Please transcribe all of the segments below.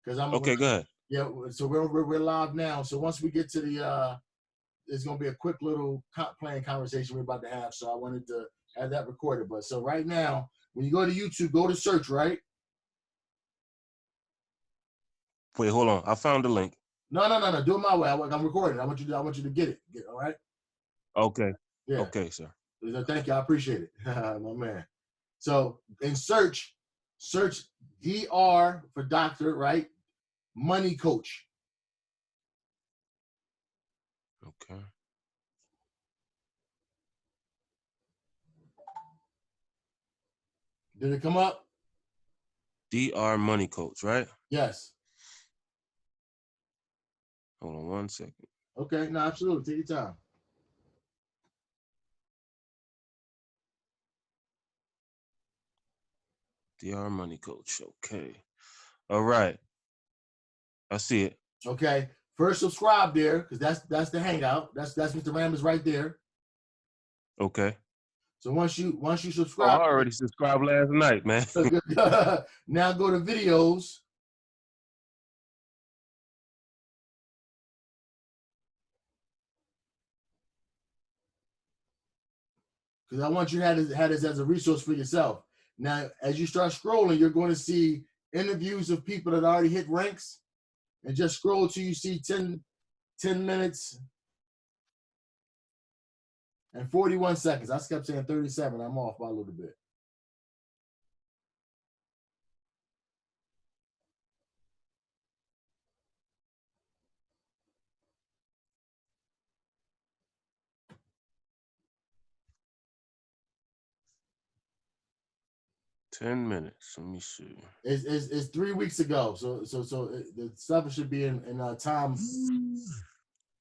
because I'm Okay, go ahead. Yeah, so we're live now. So once we get to the it's gonna be a quick little playing conversation we're about to have. So I wanted to have that recorded. But so right now, when you go to YouTube, go to search, right? Wait, hold on. I found the link. No. Do it my way. I'm recording. I want you to get it. All right. Okay. Yeah. Okay, sir. Thank you. I appreciate it, my man. So in search DR for doctor, right? Money coach. Okay. Did it come up? DR Money Coach, right? Yes. Hold on 1 second. Okay, no, absolutely. Take your time. DR Money Coach. Okay. All right. I see it. Okay. First subscribe there, because that's the hangout. That's Mr. Rambis right there. Okay. So once you Oh, subscribe, I already subscribed last night, man. now go to videos. Because I want you to have this as a resource for yourself. Now, as you start scrolling, you're going to see interviews of people that already hit ranks, and just scroll till you see 10 minutes and 41 seconds. I kept saying 37. I'm off by a little bit. $10 minutes. Let me see. It's 3 weeks ago, so the stuff should be in time.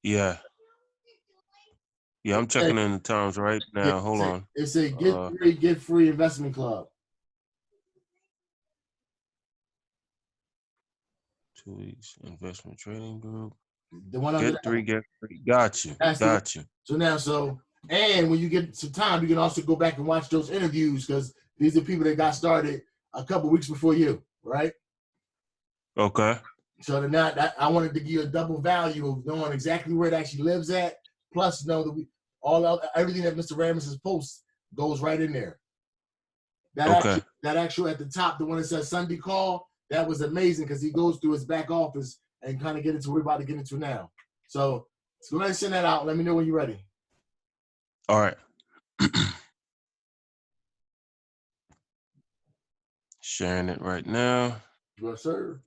Yeah. Yeah, I'm checking in the times right now. Yeah, Hold on. It's a get free investment club. 2 weeks investment trading group. The one Get three, get free. Got you. So and when you get some time, you can also go back and watch those interviews, because these are people that got started a couple weeks before you, right? Okay. So I wanted to give you a double value of knowing exactly where it actually lives at, plus know that everything that Mr. Rambis posts goes right in there. That actual at the top, the one that says Sunday call, that was amazing, because he goes through his back office and kind of get into what we're about to get into now. So go ahead and send that out. Let me know when you're ready. All right. Sharing it right now. Yes, sir.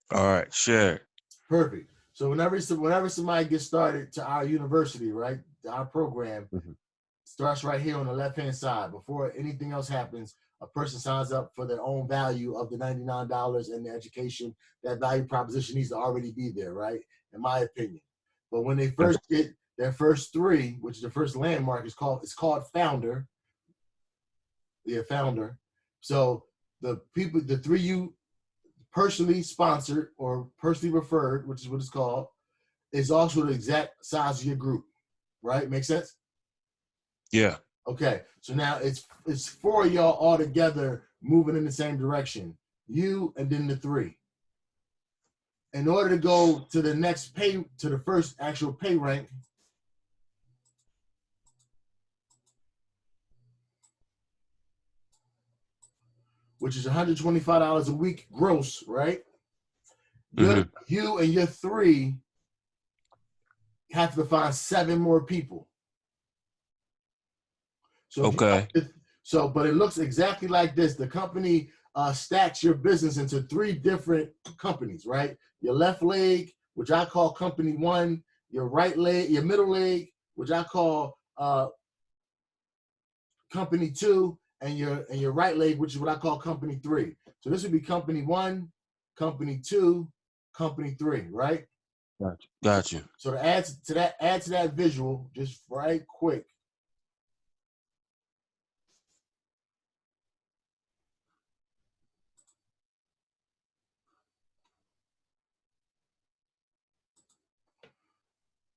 All right, share. Perfect. So whenever somebody gets started to our university, right, our program starts right here on the left-hand side. Before anything else happens, a person signs up for their own value of the $99 and the education. That value proposition needs to already be there, right? In my opinion. But when they first get their first three, which is the first landmark, it's called Founder. Yeah, Founder. So the three you personally sponsored or personally referred, which is what it's called, is also the exact size of your group, right? Make sense? Yeah. Okay, so now it's 4 of y'all all together moving in the same direction. You and then the 3. In order to go to the next to the first actual pay rank, which is $125 a week gross, right? You and your 3 have to find 7 more people. So okay. But it looks exactly like this. The company stacks your business into 3 different companies, right? Your left leg, which I call company 1, your right leg, your middle leg, which I call company 2, and your right leg, which is what I call company 3. So this would be company 1, company 2, company 3, right? Gotcha. Got you. So to add to that visual, just right quick.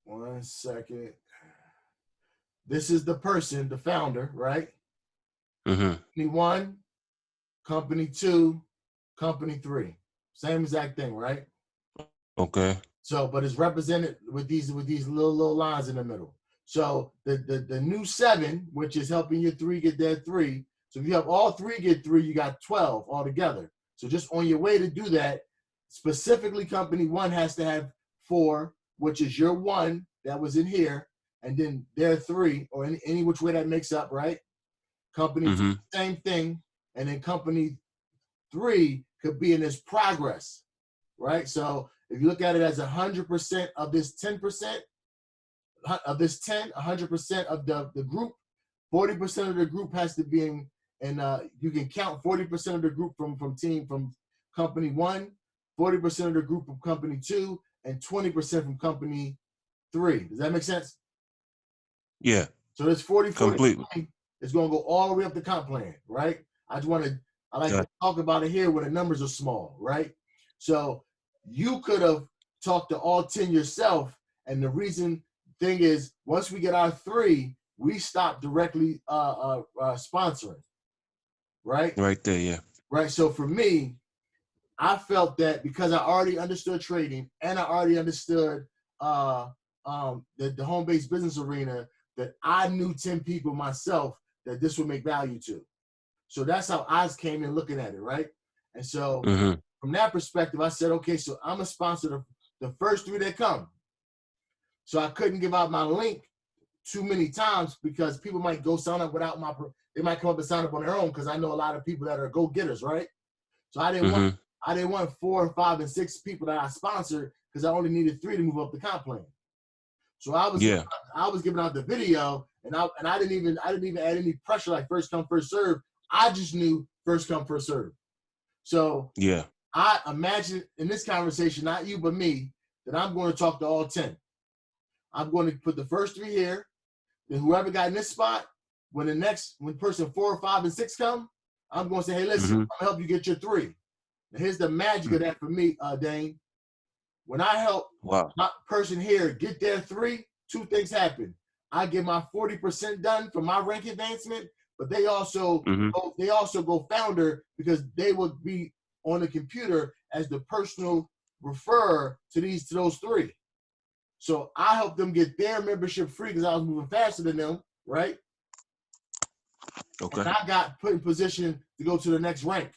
One second. This is the person, the founder, right? Company 1, company 2, company 3. Same exact thing, right? Okay. So, but it's represented with these little lines in the middle. So the new 7, which is helping your 3 get their 3. So if you have all 3 get 3, you got 12 altogether. So just on your way to do that, specifically company 1 has to have 4, which is your 1 that was in here, and then their 3, or any which way that makes up, right? Company 2, same thing, and then company 3 could be in this progress, right? So if you look at it as 100% of this 10%, of this 10, 100% of the group, 40% of the group has to be in, and you can count 40% of the group from company 1, 40% of the group from company 2, and 20% from company 3. Does that make sense? Yeah. So this 40, 40, completely. 20 is going to go all the way up the comp plan, right? I like to talk about it here when the numbers are small, right? So you could have talked to all 10 yourself, and the thing is, once we get our 3, we stop directly sponsoring, right? Right there, yeah. Right. So for me, I felt that because I already understood trading and I already understood the home-based business arena, that I knew 10 people myself that this would make value to. So that's how I came in looking at it, right? And so from that perspective, I said, okay, so I'm going to sponsor the first 3 that come. So I couldn't give out my link too many times because people might go sign up without they might come up and sign up on their own, because I know a lot of people that are go-getters, right? So I didn't want 4, 5, and 6 people that I sponsored, because I only needed 3 to move up the comp plan. So I was giving out the video, and I didn't even add any pressure like first come first serve. I just knew first come first serve. So I imagine in this conversation, not you but me, that I'm going to talk to all 10. I'm going to put the first 3 here. Then whoever got in this spot, when person 4, 5, and 6 come, I'm going to say, hey, listen, I'm going to help you get your 3. Now, here's the magic of that for me, Dayne. When I help my person here get their 3, 2 things happen. I get my 40% done for my rank advancement, but they also go founder, because they will be on the computer as the personal referrer to those 3. So I helped them get their membership free because I was moving faster than them, right? Okay. And I got put in position to go to the next rank.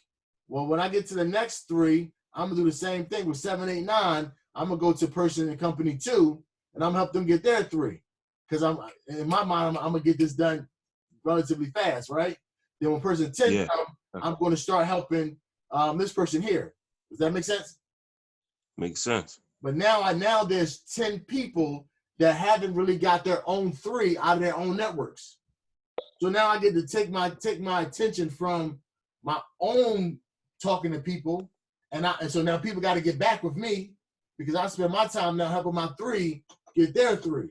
Well, when I get to the next 3, I'm gonna do the same thing with 7, 8, 9. I'm gonna go to person in company 2, and I'm gonna help them get their 3. Because in my mind, I'm gonna get this done relatively fast, right? Then when person 10 comes, I'm gonna start helping this person here. Does that make sense? Makes sense. But now there's 10 people that haven't really got their own 3 out of their own networks. So now I get to take my attention from my own talking to people, and so now people got to get back with me, because I spend my time now helping my 3 get their 3.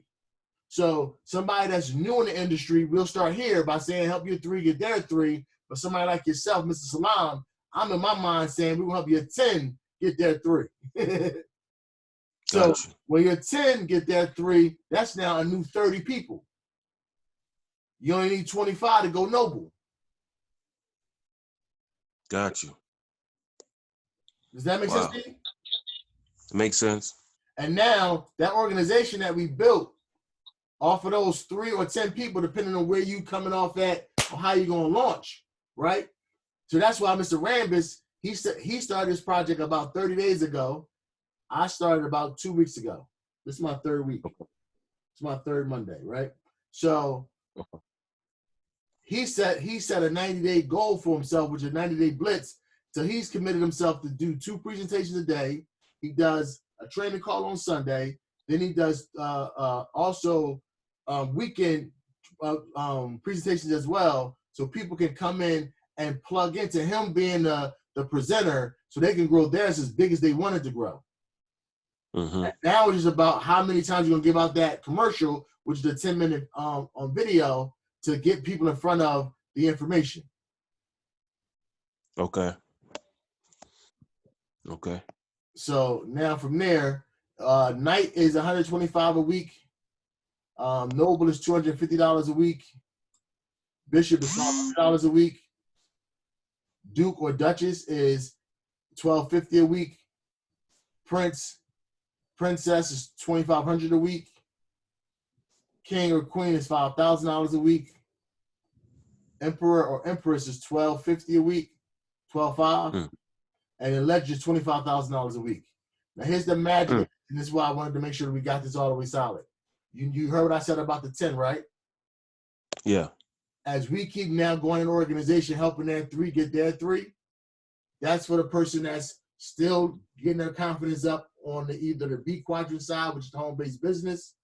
So somebody that's new in the industry, we'll start here by saying help your 3 get their 3. But somebody like yourself, Mr. Salam, I'm in my mind saying we're gonna help your 10 get their 3. So when your 10 get their 3, that's now a new 30 people. You only need 25 to go noble. Got you. Does that make sense to you? It makes sense. And now that organization that we built off of those 3 or 10 people, depending on where you coming off at or how you're gonna launch, right? So that's why Mr. Rambis, he started this project about 30 days ago. I started about 2 weeks ago. This is my 3rd week. It's my 3rd Monday, right? So he set a 90-day goal for himself, which is a 90-day blitz. So he's committed himself to do 2 presentations a day. He does a training call on Sunday. Then he does also weekend presentations as well. so people can come in and plug into him being the presenter, so they can grow theirs as big as they wanted to grow. Now it's just about how many times you're gonna give out that commercial, which is the 10-minute on video, to get people in front of the information. Okay. Okay. So now from there, Knight is $125 a week. Noble is $250 a week. Bishop is $500 a week. Duke or Duchess is $1,250 a week. Princess is $2,500 a week. King or Queen is $5,000 a week. Emperor or Empress is $1,250 a week, $12,500. And then Legend is $25,000 a week. Now here's the magic, and this is why I wanted to make sure that we got this all the way solid. You heard what I said about the 10, right? Yeah. As we keep now going in organization, helping their 3 get their 3, that's for the person that's still getting their confidence up on either the B quadrant side, which is the home-based business,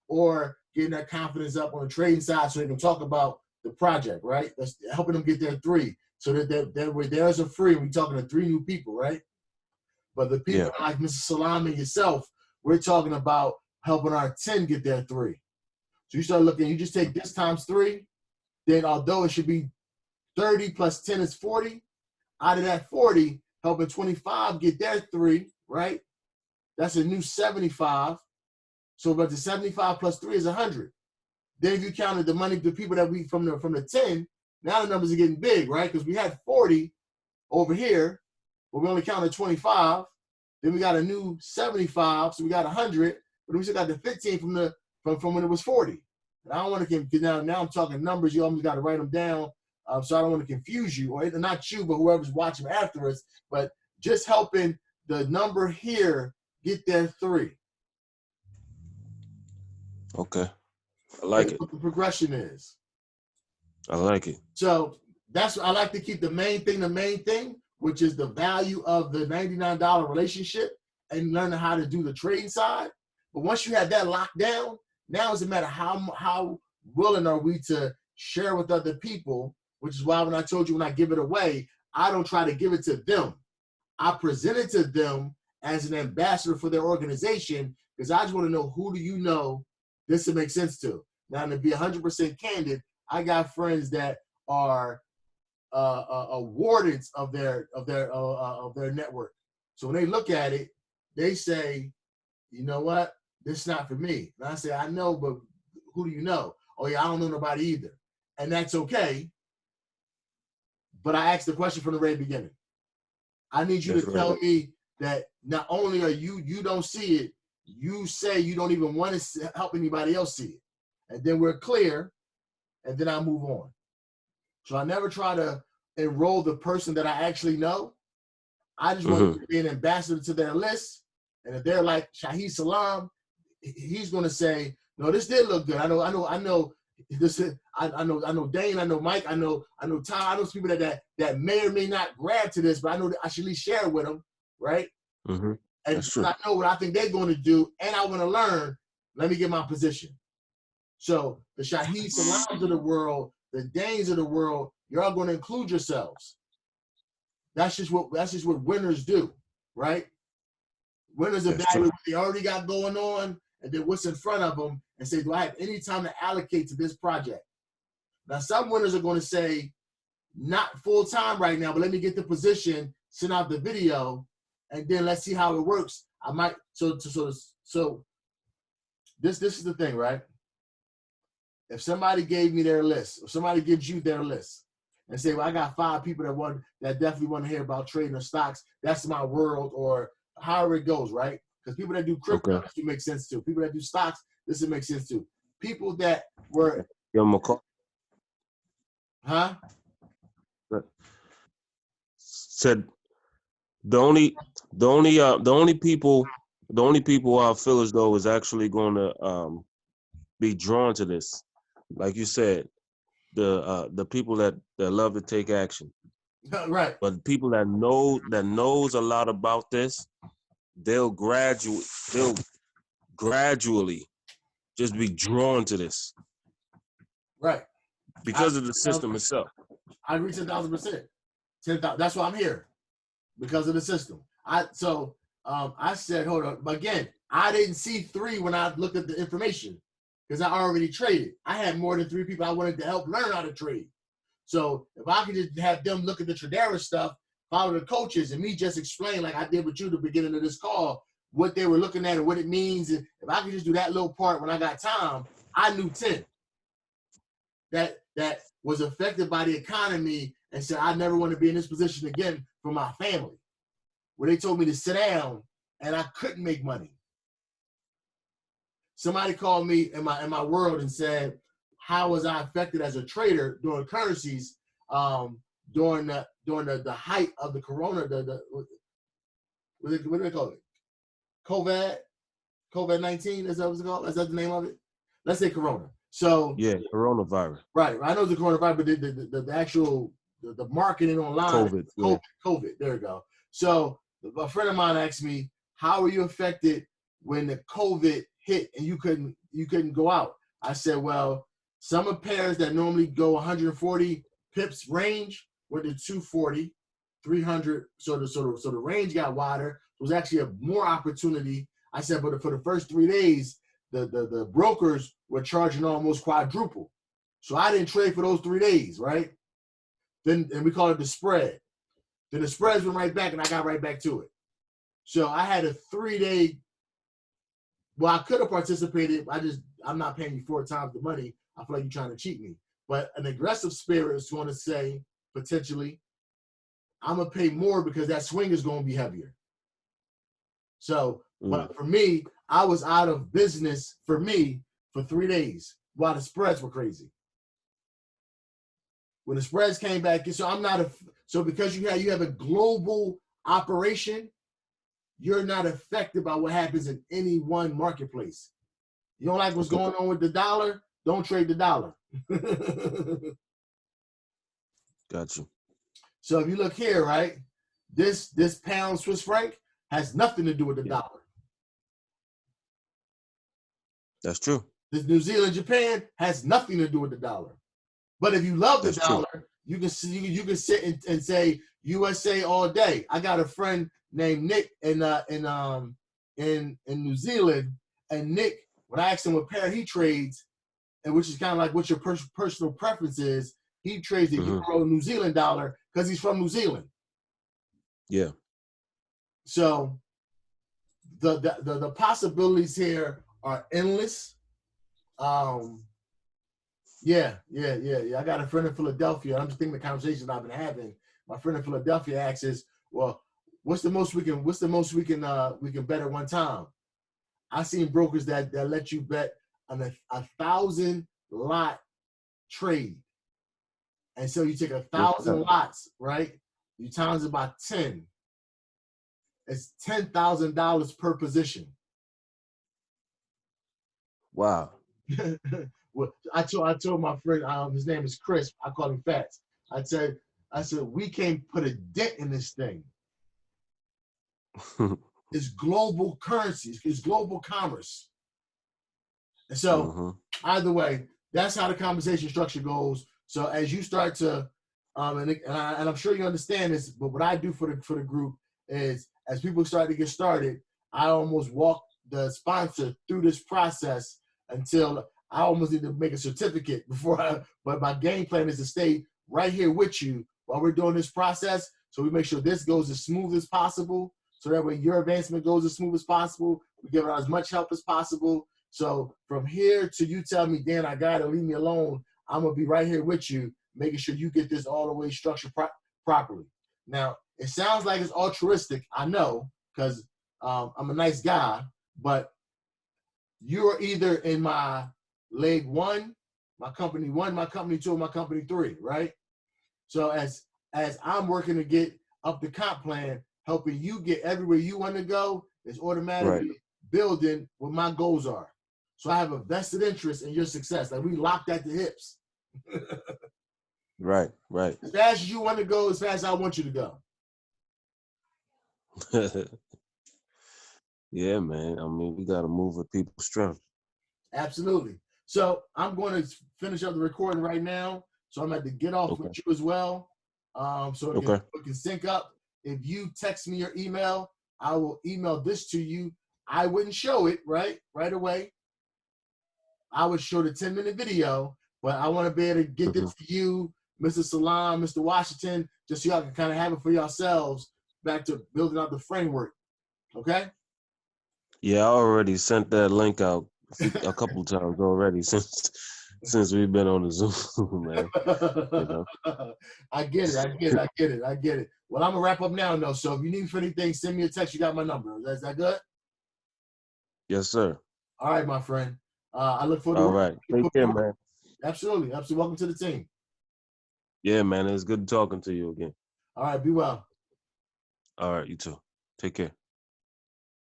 or getting their confidence up on the trading side so they can talk about the project, right? That's helping them get their 3. So that way there's a free, we're talking to 3 new people, right? But the people like Mr. Salam and yourself, we're talking about helping our 10 get their 3. So you start looking, you just take this times 3, then although it should be 30 plus 10 is 40, out of that 40, helping 25 get their 3, right? That's a new 75. So but the 75 plus 3 is 100. Then if you counted the money, the people that we from the 10, now the numbers are getting big, right? Because we had 40 over here, but we only counted 25. Then we got a new 75, so we got 100, but we still got the 15 from when it was 40. And I don't want to now I'm talking numbers. You almost got to write them down, so I don't want to confuse you, or not you, but whoever's watching after us. But just helping the number here get their 3. Okay, I like it. What the progression is. I like it. So that's what I like to keep the main thing, which is the value of the $99 relationship and learning how to do the trading side. But once you have that locked down, now it doesn't matter how willing are we to share with other people, which is why when I told you when I give it away, I don't try to give it to them. I present it to them as an ambassador for their organization because I just want to know, who do you know this would make sense to? Now, to be 100% candid, I got friends that are wardens of their network. So when they look at it, they say, you know what, this is not for me. And I say, I know, but who do you know? Oh yeah, I don't know nobody either. And that's okay. But I asked the question from the very beginning. I need you to tell me that not only are you don't see it, you say you don't even want to help anybody else see it. And then we're clear, and then I move on. So I never try to enroll the person that I actually know. I just want to be an ambassador to their list. And if they're like Shahid Salam, he's going to say, no, this did look good. I know this. I know Dayne. I know Mike. I know Tom. I know some people that may or may not grab to this, but I know that I should at least share it with them, right? And I know what I think they're going to do, and I want to learn. Let me get my position. So the Shahid Salams of the world, the Daynes of the world, you're all going to include yourselves. That's just what winners do, right? Winners evaluate what they already got going on, and then what's in front of them, and say, do I have any time to allocate to this project? Now, some winners are going to say, not full time right now, but let me get the position, send out the video, and then let's see how it works. I might so this is the thing, right? If somebody gave me their list, if somebody gives you their list, and say, well, I got 5 people that definitely want to hear about trading or stocks, that's my world, or however it goes, right? Because people that do crypto, this would make sense too. People that do stocks, this would make sense too. People that were said the only people I feel as though is actually going to be drawn to this, like you said, the people that love to take action, right? But people that knows a lot about this, they'll gradually just be drawn to this, right? Because of the system itself. I agree 10,000%. 10,000. That's why I'm here, because of the system. I said, hold on. But again, I didn't see 3 when I looked at the information because I already traded. I had more than 3 people I wanted to help learn how to trade. So if I could just have them look at the Tradera stuff, follow the coaches, and me just explain like I did with you at the beginning of this call, what they were looking at and what it means. And if I could just do that little part when I got time, I knew 10 that was affected by the economy and said, I never want to be in this position again for my family, where they told me to sit down and I couldn't make money. Somebody called me in my world and said, how was I affected as a trader during currencies during the height of the corona, what do they call it? COVID-19, is that what it's called? Is that the name of it? Let's say corona. So yeah, coronavirus. Right. I know the coronavirus, but the actual the marketing online, COVID. There we go. So a friend of mine asked me, how were you affected when the COVID hit and you couldn't go out? I said, well, some pairs that normally go 140 pips range went to 240, 300. So the range got wider. It was actually a more opportunity. I said, but for the first 3 days, the brokers were charging almost quadruple. So I didn't trade for those 3 days, right? And we call it the spread. Then the spreads went right back and I got right back to it. So I had a 3-day, well, I could have participated. I'm not paying you 4 times the money. I feel like you're trying to cheat me. But an aggressive spirit is going to say, potentially, I'm going to pay more because that swing is going to be heavier. So, but for me, I was out of business for 3 days while the spreads were crazy. When the spreads came back, so because you have a global operation, you're not affected by what happens in any one marketplace. You don't like what's going on with the dollar? Don't trade the dollar. Got you. So if you look here, right, this pound Swiss franc has nothing to do with the dollar. That's true. This New Zealand Japan has nothing to do with the dollar. But if you love the dollar, you can sit and say USA all day. I got a friend named Nick in New Zealand, and Nick, when I asked him what pair he trades, and which is kind of like what your personal preference is, he trades the Euro New Zealand dollar because he's from New Zealand. Yeah. So the possibilities here are endless. Yeah. I got a friend in Philadelphia. I'm just thinking the conversations I've been having. My friend in Philadelphia asks, well, what's the most we can bet at one time? I've seen brokers that let you bet on a 1,000 lot trade. And so you take 1,000 lots, right? You times it by 10. It's $10,000 per position. Wow. Well, I told my friend, his name is Chris. I call him Fats. I said, we can't put a dent in this thing. It's global currency. It's global commerce. And so, either way, that's how the conversation structure goes. So as you start to, and I'm sure you understand this, but what I do for the group is, as people start to get started, I almost walk the sponsor through this process until I almost need to make a certificate but my game plan is to stay right here with you while we're doing this process. So we make sure this goes as smooth as possible. So that way your advancement goes as smooth as possible. We give out as much help as possible. So from here to you tell me, Dan, I got to leave me alone. I'm going to be right here with you, making sure you get this all the way structured properly. Now, it sounds like it's altruistic. I know, because I'm a nice guy, but you're either in my leg 1, my company 1, my company 2, my company 3, right? So as I'm working to get up the comp plan, helping you get everywhere you want to go, is automatically building what my goals are. So I have a vested interest in your success. Like we locked at the hips. Right. As fast as you want to go, as fast as I want you to go. Yeah, man. I mean, we got to move with people's strength. Absolutely. So I'm going to finish up the recording right now. So I'm going to get off Okay. with you as well. So Okay. we can sync up. If you text me your email, I will email this to you. I wouldn't show it right away. I would show the 10-minute video, but I want to be able to get this to you, Mr. Salam, Mr. Washington, just so y'all can kind of have it for yourselves back to building out the framework. Okay? Yeah, I already sent that link out a couple times already since we've been on the Zoom, man. You know. I get it. Well, I'm gonna wrap up now, though. So if you need me for anything, send me a text. You got my number. Is that good? Yes, sir. All right, my friend. I look forward to All right. Take care, man. Absolutely. Welcome to the team. Yeah, man. It's good talking to you again. All right, be well. All right, you too. Take care.